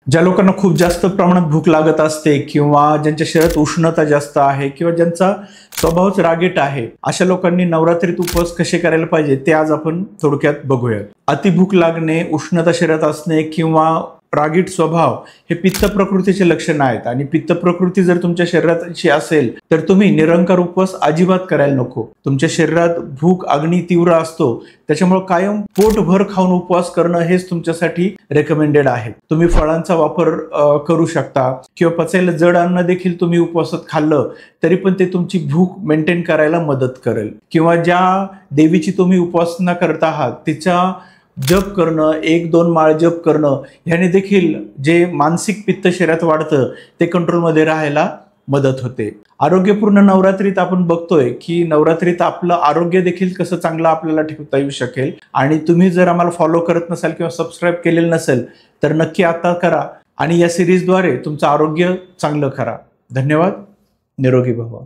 ज्या लोकांना खूप जास्त प्रमाणात भूक लागत असते किंवा ज्यांच्या शरीरात उष्णता जास्त आहे किंवा ज्यांचा स्वभावच रागीट आहे, अशा लोकांनी नवरात्रीत उपवास कसे करायला पाहिजे ते आज आपण थोडक्यात बघूयात. अति भूक लागणे, उष्णता शरीरात असणे किंवा रागीट स्वभाव हे पित्त प्रकृतीचे लक्षण आहेत आणि पित्त प्रकृती जर तुमच्या शरीराची असेल तर तुम्ही निरंकार उपवास अजिबात करायला नको. तुमच्या शरीरात भूक अग्नी तीव्र असतो, त्याच्यामुळे कायम पोटभर खाऊन उपवास करणं हेच तुमच्यासाठी रेकमेंडेड आहे. तुम्ही फळांचा वापर करू शकता किंवा पचायला जड अन्न देखील तुम्ही उपवासात खाल्लं तरी पण ते तुमची भूक मेंटेन करायला मदत करेल. किंवा ज्या देवीची तुम्ही उपासना करत आहात तिचा जप करणं, 1-2 माळ जप करणं ह्याने देखील जे मानसिक पित्त शरीरात वाढतं ते कंट्रोलमध्ये राहायला मदत होते. आरोग्यपूर्ण नवरात्रीत आपण बघतोय की नवरात्रीत आपलं आरोग्य देखील कसं चांगलं आपल्याला ठेवता येऊ शकेल. आणि तुम्ही जर आम्हाला फॉलो करत नसाल किंवा सबस्क्राईब केलेलं नसेल तर नक्की आता करा आणि या सिरीजद्वारे तुमचं आरोग्य चांगलं करा. धन्यवाद. निरोगी भवा.